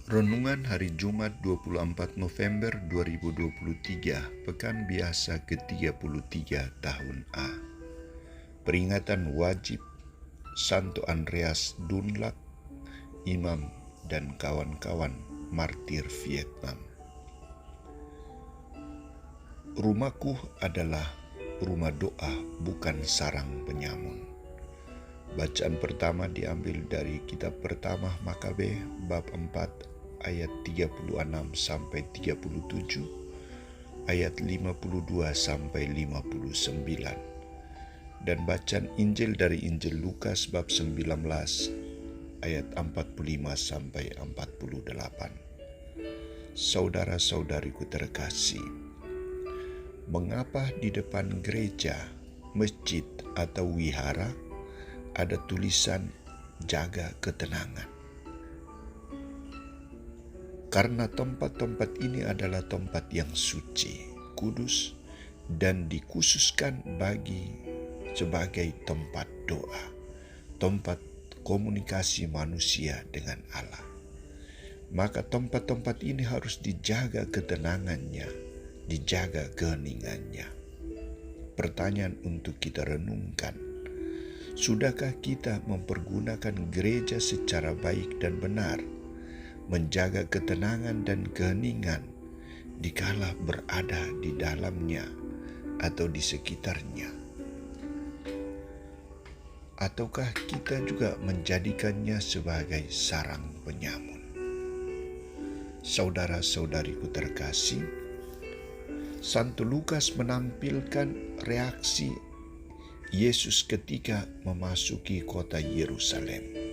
Renungan Hari Jumat 24 November 2023, Pekan Biasa ke-33 tahun A. Peringatan wajib Santo Andreas Dunlap, imam dan kawan-kawan martir Vietnam. Rumahku adalah rumah doa, bukan sarang penyamun. Bacaan pertama diambil dari kitab pertama Makabe bab 4 ayat 36 sampai 37, ayat 52 sampai 59, dan bacaan Injil dari Injil Lukas bab 19 ayat 45 sampai 48. Saudara-saudariku terkasih, mengapa di depan gereja, masjid atau wihara ada tulisan jaga ketenangan? Karena tempat-tempat ini adalah tempat yang suci, kudus, dan dikhususkan sebagai tempat doa, tempat komunikasi manusia dengan Allah. Maka tempat-tempat ini harus dijaga ketenangannya, dijaga keheningannya. Pertanyaan untuk kita renungkan: sudahkah kita mempergunakan gereja secara baik dan benar, menjaga ketenangan dan keheningan dikala berada di dalamnya atau di sekitarnya? Ataukah kita juga menjadikannya sebagai sarang penyamun? Saudara-saudariku terkasih, Santo Lukas menampilkan reaksi Yesus ketika memasuki kota Yerusalem.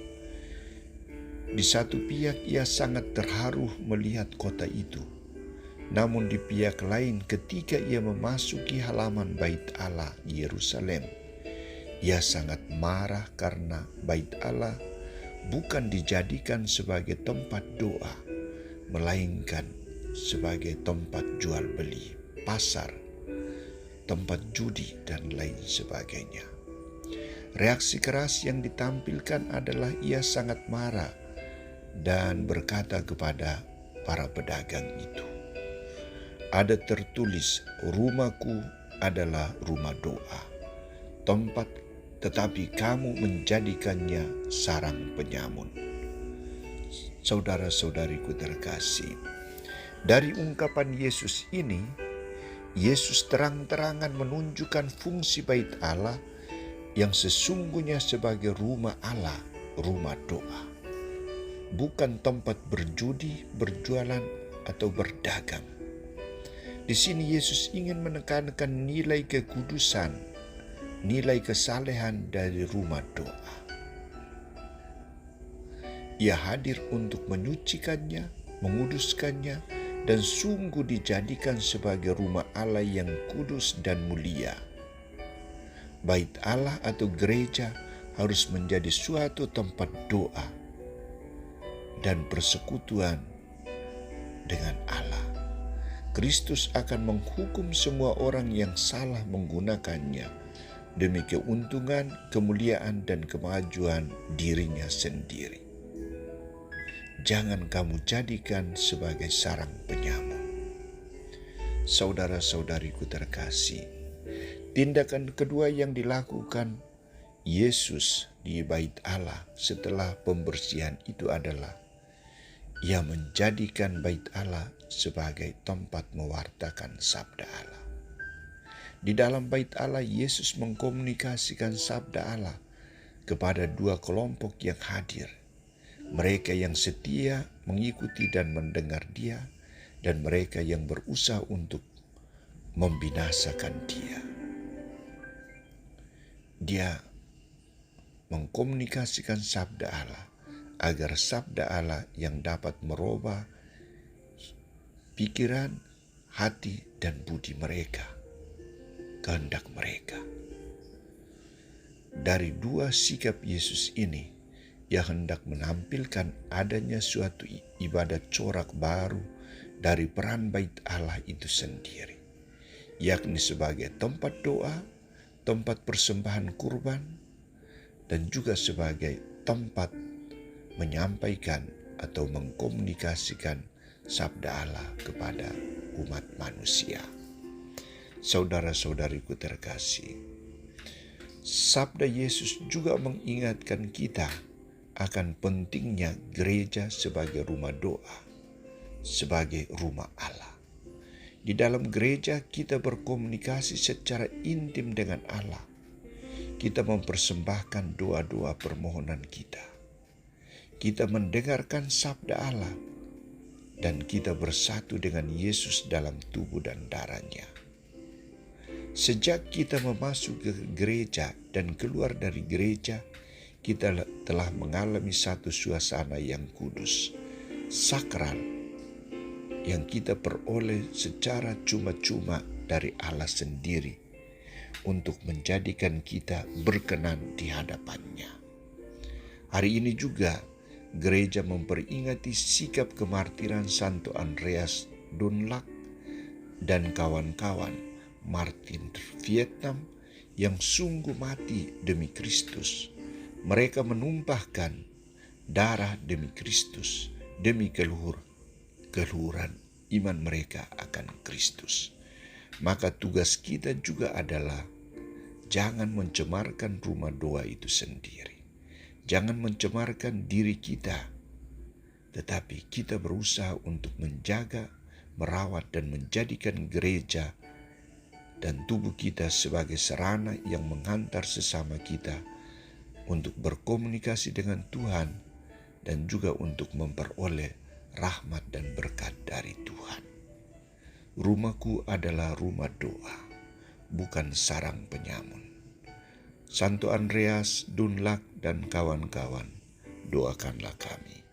Di satu pihak ia sangat terharu melihat kota itu. Namun di pihak lain ketika ia memasuki halaman Bait Allah Yerusalem, ia sangat marah karena Bait Allah bukan dijadikan sebagai tempat doa, melainkan sebagai tempat jual beli, pasar, tempat judi, dan lain sebagainya. Reaksi keras yang ditampilkan adalah ia sangat marah dan berkata kepada para pedagang itu, ada tertulis, rumahku adalah rumah doa, tempat, tetapi kamu menjadikannya sarang penyamun. Saudara-saudariku terkasih, dari ungkapan Yesus ini, Yesus terang-terangan menunjukkan fungsi Bait Allah yang sesungguhnya sebagai rumah Allah, rumah doa. Bukan tempat berjudi, berjualan, atau berdagang. Di sini Yesus ingin menekankan nilai kekudusan, nilai kesalehan dari rumah doa. Ia hadir untuk menyucikannya, menguduskannya, dan sungguh dijadikan sebagai rumah Allah yang kudus dan mulia. Bait Allah atau gereja harus menjadi suatu tempat doa dan persekutuan dengan Allah. Kristus akan menghukum semua orang yang salah menggunakannya demi keuntungan, kemuliaan, dan kemajuan dirinya sendiri. Jangan kamu jadikan sebagai sarang penyamun. Saudara-saudariku terkasih, tindakan kedua yang dilakukan Yesus di Bait Allah setelah pembersihan itu adalah ia menjadikan Bait Allah sebagai tempat mewartakan sabda Allah. Di dalam Bait Allah, Yesus mengkomunikasikan sabda Allah kepada dua kelompok yang hadir. Mereka yang setia mengikuti dan mendengar Dia, dan mereka yang berusaha untuk membinasakan Dia. Dia mengkomunikasikan sabda Allah agar sabda Allah yang dapat merubah pikiran, hati, dan budi mereka, kehendak mereka. Dari dua sikap Yesus ini, ia hendak menampilkan adanya suatu ibadat corak baru dari peran Bait Allah itu sendiri, yakni sebagai tempat doa, tempat persembahan kurban, dan juga sebagai tempat menyampaikan atau mengkomunikasikan sabda Allah kepada umat manusia. Saudara-saudariku terkasih, sabda Yesus juga mengingatkan kita akan pentingnya gereja sebagai rumah doa, sebagai rumah Allah. Di dalam gereja kita berkomunikasi secara intim dengan Allah. Kita mempersembahkan doa-doa permohonan kita. Kita mendengarkan sabda Allah dan kita bersatu dengan Yesus dalam tubuh dan darahnya. Sejak kita memasuki gereja dan keluar dari gereja, kita telah mengalami satu suasana yang kudus, sakral, yang kita peroleh secara cuma-cuma dari Allah sendiri untuk menjadikan kita berkenan di hadapannya. Hari ini juga gereja memperingati sikap kemartiran Santo Andreas Dunlak dan kawan-kawan Martin Vietnam yang sungguh mati demi Kristus. Mereka menumpahkan darah demi Kristus, demi keluhuran iman mereka akan Kristus. Maka tugas kita juga adalah jangan mencemarkan rumah doa itu sendiri. Jangan mencemarkan diri kita, tetapi kita berusaha untuk menjaga, merawat, dan menjadikan gereja dan tubuh kita sebagai sarana yang menghantar sesama kita untuk berkomunikasi dengan Tuhan dan juga untuk memperoleh rahmat dan berkat dari Tuhan. Rumahku adalah rumah doa, bukan sarang penyamun. Santo Andreas Dunlak dan kawan-kawan, doakanlah kami.